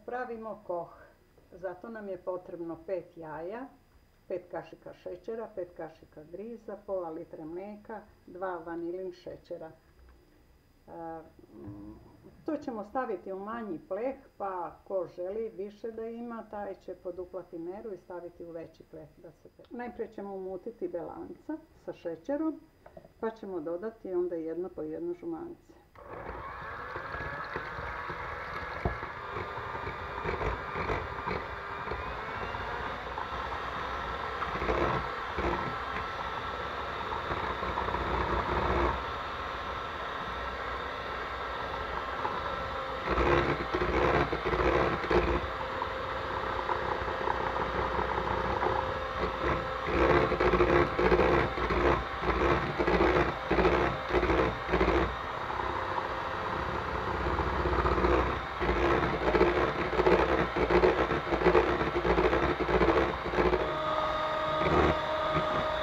Pravimo koh. Zato nam je potrebno 5 jaja, 5 kašika šećera, 5 kašika griza, pola litre mlijeka, 2 vanilin šećera. To ćemo staviti u manji pleh, pa ko želi više da ima, taj će poduplati meru i staviti u veći pleh da se peče. Najprije ćemo umutiti belanca sa šećerom, pa ćemo dodati onda jedno po jedno žumance.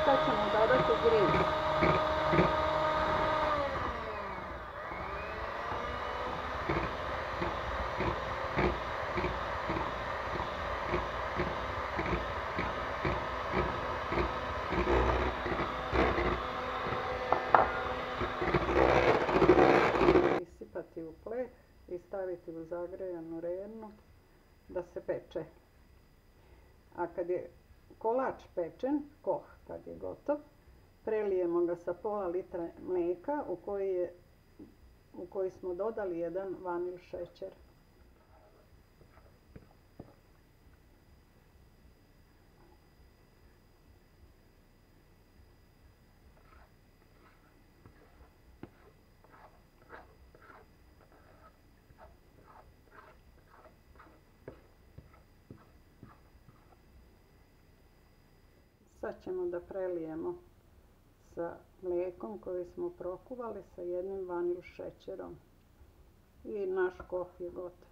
Sad ćemo dodati griz. Isipati u pleh i staviti u zagrejanu rernu da se peče. A kad je kolač pečen, koh kad je gotov, prelijemo ga sa pola litra mlijeka u koji smo dodali 1 vanil šećer. Sad ćemo da prelijemo sa mlijekom koji smo prokuvali sa 1 vanil šećerom i naš koh je gotov.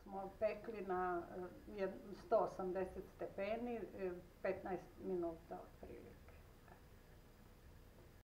Smo pekli na 180 stepeni 15 minuta otprilike.